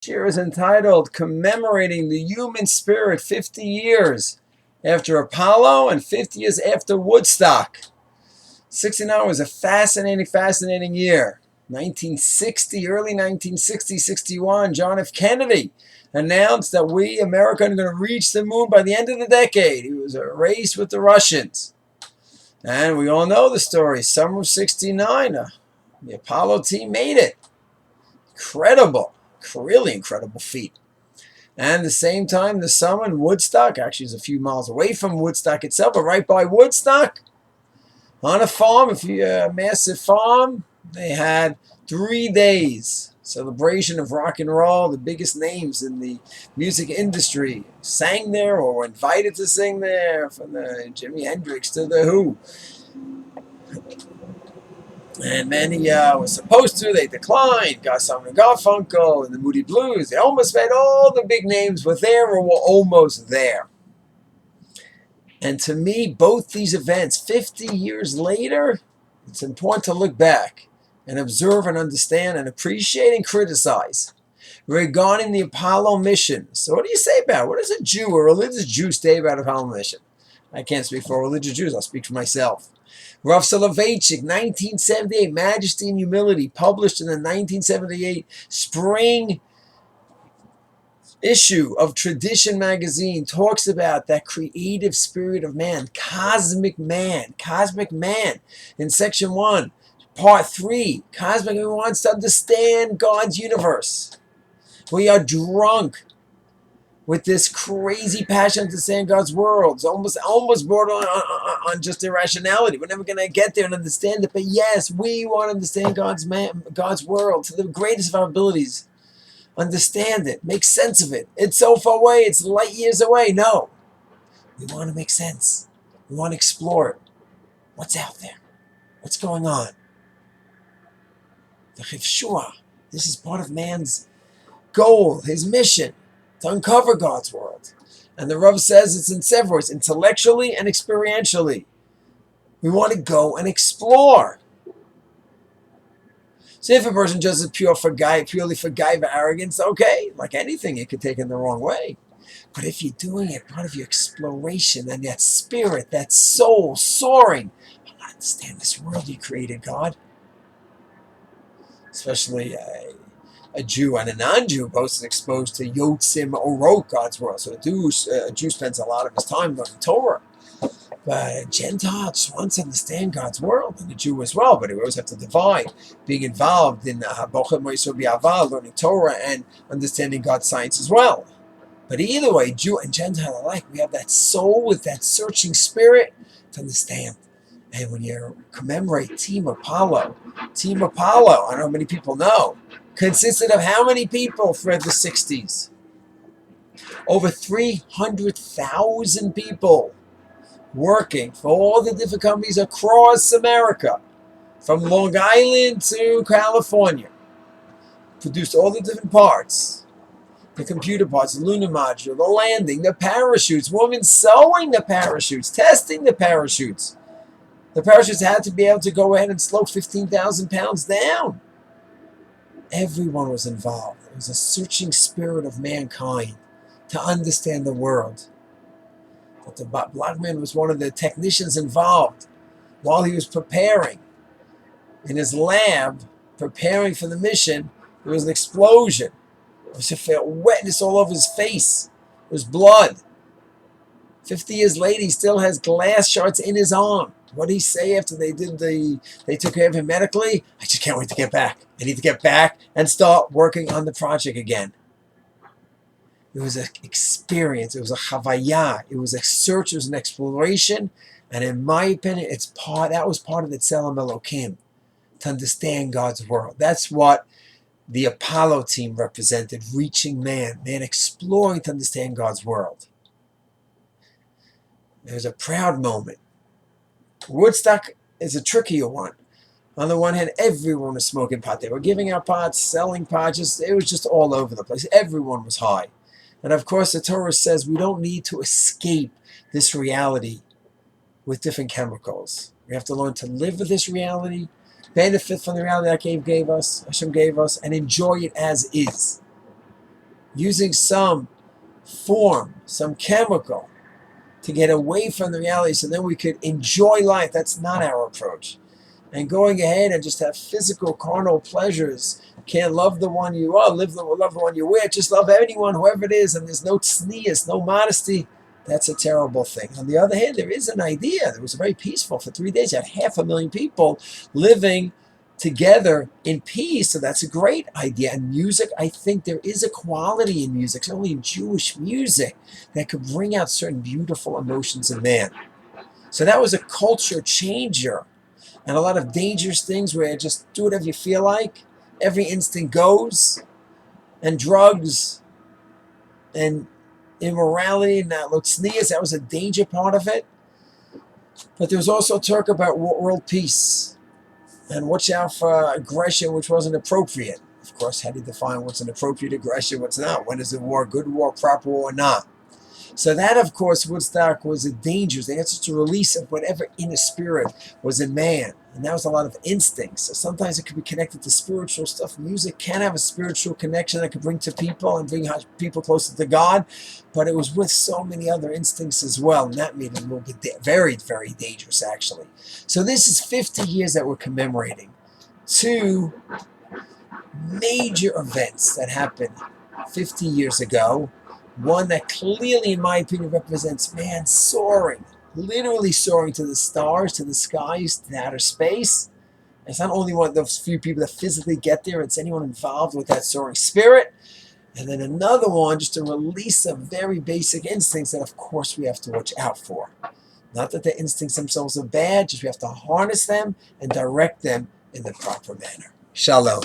Year is entitled Commemorating the Human Spirit 50 years after Apollo and 50 years after Woodstock. 69 was a fascinating year. 1960, early 1960, 61, John F. Kennedy announced that we, America, are going to reach the moon by the end of the decade. It was a race with the Russians. And we all know the story. Summer of 69, the Apollo team made it. Incredible. Really incredible feat. And at the same time, the summer in Woodstock, actually is a few miles away from Woodstock itself, but right by Woodstock, on a farm, a massive farm, they had 3 days celebration of rock and roll. The biggest names in the music industry sang there or were invited to sing there, from the Jimi Hendrix to the Who. And many were supposed to, they declined. Got Simon Garfunkel and the Moody Blues. They almost made all the big names were there or were almost there. And to me, both these events, 50 years later, it's important to look back and observe and understand and appreciate and criticize regarding the Apollo mission. So what do you say about it? What does a religious Jew, say about Apollo mission? I can't speak for religious Jews. I'll speak for myself. Rav Soloveitchik, 1978, Majesty and Humility, published in the 1978 spring issue of Tradition magazine, talks about that creative spirit of man, cosmic man. In section 1, part 3, cosmic man wants to understand God's universe. We are drunk with this crazy passion to understand God's world. It's almost borderline on just irrationality. We're never going to get there and understand it. But yes, we want to understand God's world to the greatest of our abilities. Understand it. Make sense of it. It's so far away. It's light years away. No. We want to make sense. We want to explore it. What's out there? What's going on? The Chivshua. This is part of man's goal, his mission, to uncover God's world. And the Rav says it's in several ways, intellectually and experientially. We want to go and explore. So if a person just is purely for gaiva arrogance, okay, like anything, it could take in the wrong way. But if you're doing it part of your exploration and that spirit, that soul soaring, I want to understand this world you created, God. Especially a Jew and a non-Jew both is exposed to Yotzim Orot, God's world. So a Jew spends a lot of his time learning Torah. But a Gentile just wants to understand God's world, and a Jew as well. But we always have to divide being involved in learning Torah and understanding God's science as well. But either way, Jew and Gentile alike, we have that soul with that searching spirit to understand. And when you commemorate Team Apollo, I don't know how many people know, consisted of how many people throughout the 60s? Over 300,000 people working for all the different companies across America, from Long Island to California. Produced all the different parts, the computer parts, the lunar module, the landing, the parachutes, women sewing the parachutes, testing the parachutes. The parachutes had to be able to go ahead and slow 15,000 pounds down. Everyone was involved. It was a searching spirit of mankind to understand the world. But the black man was one of the technicians involved while he was preparing. In his lab, preparing for the mission, there was an explosion. It was a wetness all over his face. It was blood. 50 years later, he still has glass shards in his arm. What did he say after they took care of him medically? I just can't wait to get back. I need to get back and start working on the project again. It was an experience. It was a chavaya. It was a search. It was an exploration. And in my opinion, that was part of the Tzelem Elokim, to understand God's world. That's what the Apollo team represented, reaching man exploring to understand God's world. It was a proud moment. Woodstock is a trickier one. On the one hand, everyone was smoking pot. They were giving out pots, selling pots. It was just all over the place. Everyone was high. And of course, the Torah says we don't need to escape this reality with different chemicals. We have to learn to live with this reality, benefit from the reality that Hashem gave us, and enjoy it as is. using some form, some chemical to get away from the reality so then we could enjoy life. That's not our approach. And going ahead and just have physical, carnal pleasures. Can't love the one you are, love the one you're with. Just love anyone, whoever it is, and there's no tznius, no modesty. That's a terrible thing. On the other hand, there is an idea that was very peaceful. For 3 days, you had 500,000 people living together in peace. So that's a great idea. And music, I think there is a quality in music, certainly in Jewish music, that could bring out certain beautiful emotions in man. So that was a culture changer. And a lot of dangerous things where you just do whatever you feel like. Every instinct goes. And drugs and immorality and that tznius, that was a danger part of it. But there was also talk about world peace and watch out for aggression which wasn't appropriate. Of course, how do you define what's an appropriate aggression, what's not? When is a war good war, proper war, or not? So that, of course, Woodstock was a danger. They had such a release of whatever inner spirit was in man. And that was a lot of instincts. So sometimes it could be connected to spiritual stuff. Music can have a spiritual connection that could bring to people and bring people closer to God. But it was with so many other instincts as well. And that made it a little bit very, very dangerous, actually. So this is 50 years that we're commemorating. Two major events that happened 50 years ago. One that clearly, in my opinion, represents man soaring, literally soaring to the stars, to the skies, to outer space. It's not only one of those few people that physically get there, it's anyone involved with that soaring spirit. And then another one, just a release of very basic instincts that, of course, we have to watch out for. Not that the instincts themselves are bad, just we have to harness them and direct them in the proper manner. Shalom.